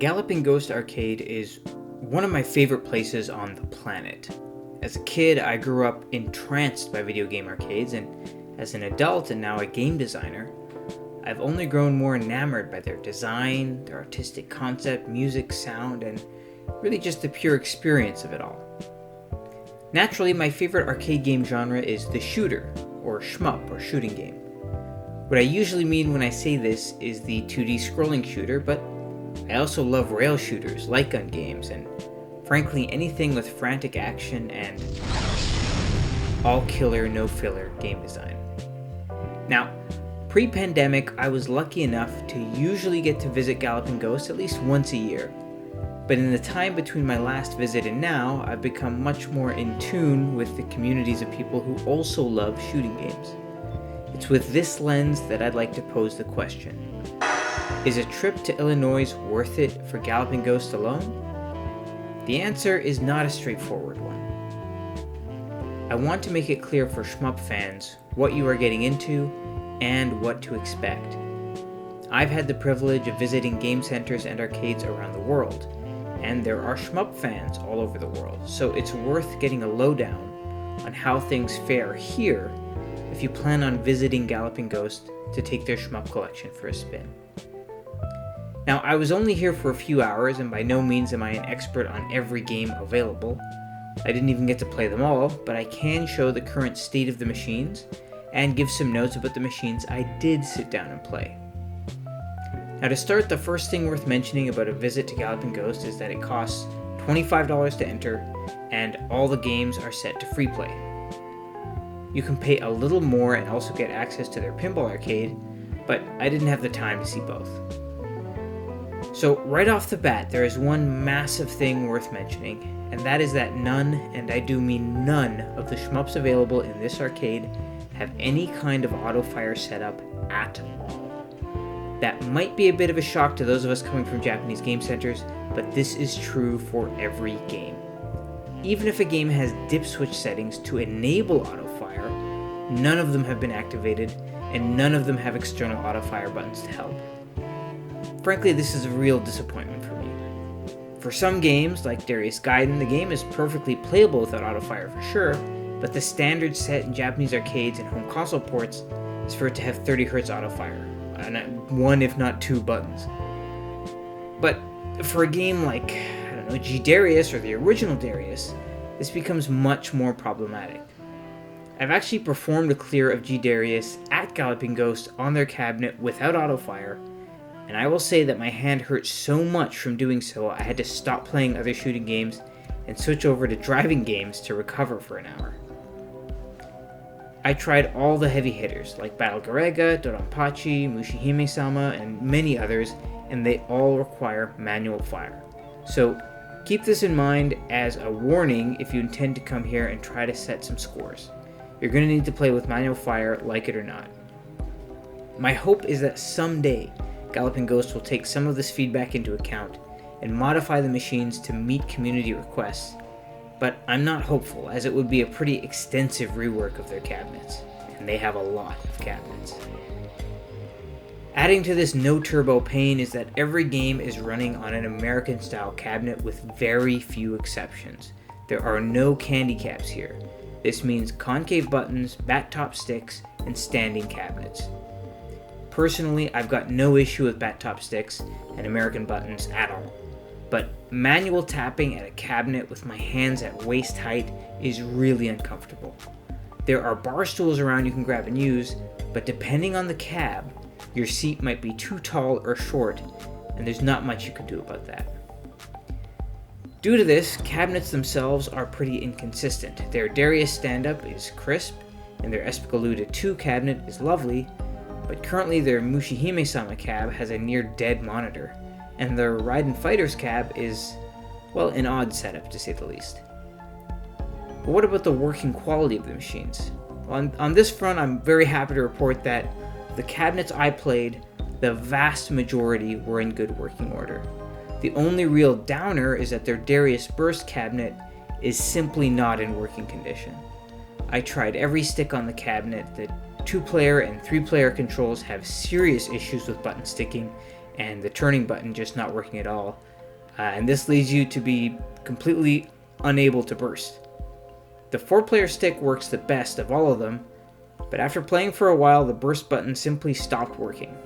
Galloping Ghost Arcade is one of my favorite places on the planet. As a kid, I grew up entranced by video game arcades, and as an adult and now a game designer, I've only grown more enamored by their design, their artistic concept, music, sound, and really just the pure experience of it all. Naturally, my favorite arcade game genre is the shooter, or shmup, or shooting game. What I usually mean when I say this is the 2D scrolling shooter, but I also love rail shooters, light gun games, and frankly anything with frantic action and all killer, no filler game design. Now, pre-pandemic, I was lucky enough to usually get to visit Galloping Ghost at least once a year. But in the time between my last visit and now, I've become much more in tune with the communities of people who also love shooting games. It's with this lens that I'd like to pose the question: is a trip to Illinois worth it for Galloping Ghost alone? The answer is not a straightforward one. I want to make it clear for Shmup fans what you are getting into and what to expect. I've had the privilege of visiting game centers and arcades around the world, and there are Shmup fans all over the world, so it's worth getting a lowdown on how things fare here if you plan on visiting Galloping Ghost to take their Shmup collection for a spin. Now, I was only here for a few hours, and by no means am I an expert on every game available. I didn't even get to play them all, but I can show the current state of the machines and give some notes about the machines I did sit down and play. Now, to start, the first thing worth mentioning about a visit to Galloping Ghost is that it costs $25 to enter, and all the games are set to free play. You can pay a little more and also get access to their pinball arcade, but I didn't have the time to see both. So right off the bat, there is one massive thing worth mentioning, and that is that none, and I do mean none, of the shmups available in this arcade have any kind of autofire setup at all. That might be a bit of a shock to those of us coming from Japanese game centers, but this is true for every game. Even if a game has dip switch settings to enable autofire, none of them have been activated, and none of them have external autofire buttons to help. Frankly, this is a real disappointment for me. For some games, like Darius Gaiden, the game is perfectly playable without autofire for sure, but the standard set in Japanese arcades and home console ports is for it to have 30Hz autofire, and one if not two buttons. But for a game like, G Darius or the original Darius, this becomes much more problematic. I've actually performed a clear of G Darius at Galloping Ghost on their cabinet without autofire, and I will say that my hand hurt so much from doing so I had to stop playing other shooting games and switch over to driving games to recover for an hour. I tried all the heavy hitters like Battle Garega, Doronpachi, Mushihime-sama, and many others, and they all require manual fire. So keep this in mind as a warning if you intend to come here and try to set some scores. You're going to need to play with manual fire, like it or not. My hope is that someday Galloping Ghost will take some of this feedback into account and modify the machines to meet community requests, but I'm not hopeful, as it would be a pretty extensive rework of their cabinets, and they have a lot of cabinets. Adding to this no-turbo pain is that every game is running on an American-style cabinet with very few exceptions. There are no candy caps here. This means concave buttons, bat-top sticks, and standing cabinets. Personally, I've got no issue with bat-top sticks and American buttons at all, but manual tapping at a cabinet with my hands at waist height is really uncomfortable. There are bar stools around you can grab and use, but depending on the cab, your seat might be too tall or short, and there's not much you can do about that. Due to this, cabinets themselves are pretty inconsistent. Their Darius stand-up is crisp, and their Espikaluda 2 cabinet is lovely, but currently their Mushihime-sama cab has a near-dead monitor, and their Raiden Fighters cab is, well, an odd setup to say the least. But what about the working quality of the machines? Well, on this front, I'm very happy to report that the cabinets I played, the vast majority were in good working order. The only real downer is that their Darius Burst cabinet is simply not in working condition. I tried every stick on the cabinet. The 2-player and 3-player controls have serious issues with button sticking, and the turning button just not working at all. and this leads you to be completely unable to burst. The 4-player stick works the best of all of them, but after playing for a while, the burst button simply stopped working.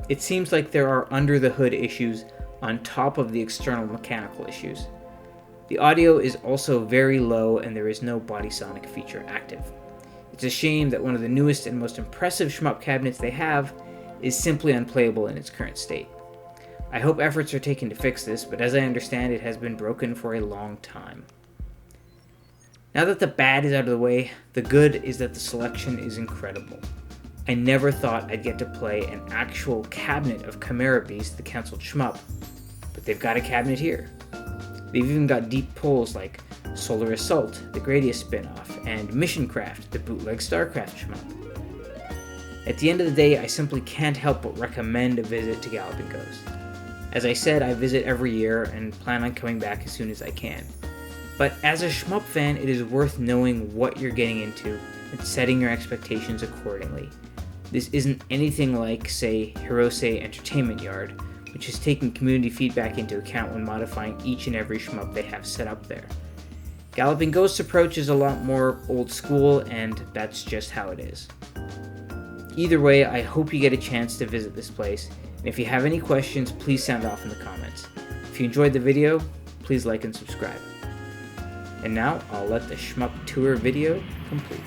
It seems like there are under-the-hood issues on top of the external mechanical issues. The audio is also very low and there is no body sonic feature active. It's a shame that one of the newest and most impressive shmup cabinets they have is simply unplayable in its current state. I hope efforts are taken to fix this, but as I understand, it has been broken for a long time. Now that the bad is out of the way, the good is that the selection is incredible. I never thought I'd get to play an actual cabinet of Chimera Beast, the cancelled shmup, but they've got a cabinet here. They've even got deep pulls like Solar Assault, the Gradius spin-off, and Mission Craft, the bootleg StarCraft shmup. At the end of the day, I simply can't help but recommend a visit to Galloping Ghost. As I said, I visit every year and plan on coming back as soon as I can. But as a shmup fan, it is worth knowing what you're getting into and setting your expectations accordingly. This isn't anything like, say, Hirose Entertainment Yard, which is taking community feedback into account when modifying each and every shmup they have set up there. Galloping Ghost's approach is a lot more old school, and that's just how it is. Either way, I hope you get a chance to visit this place, and if you have any questions, please sound off in the comments. If you enjoyed the video, please like and subscribe. And now, I'll let the shmup tour video complete.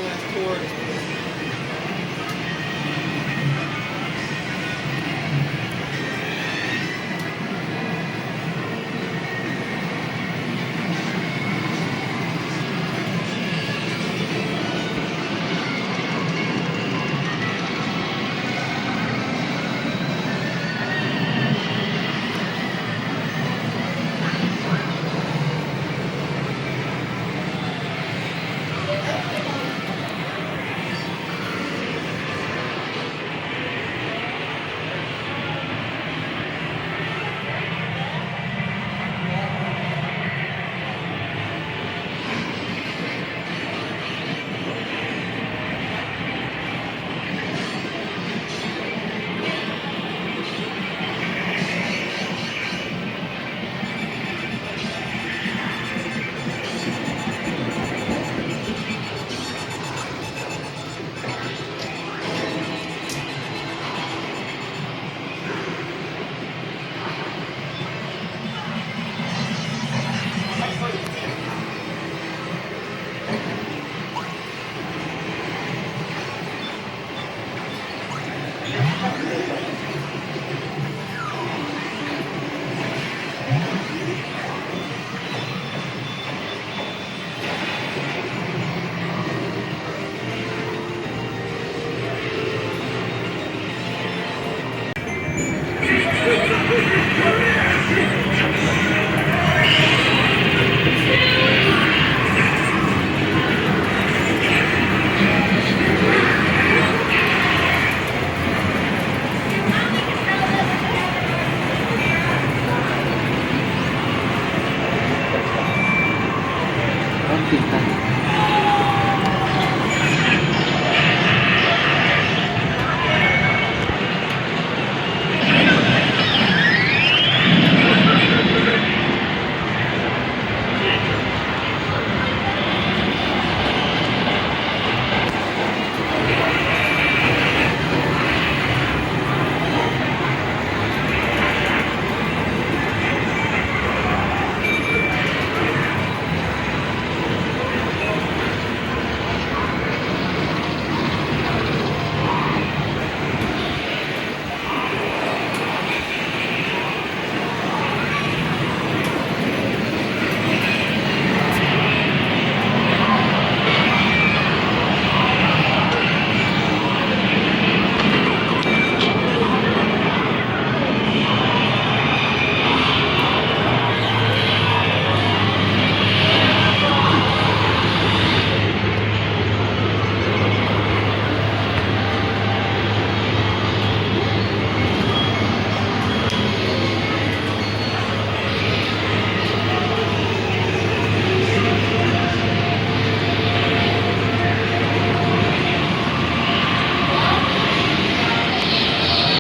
last tour.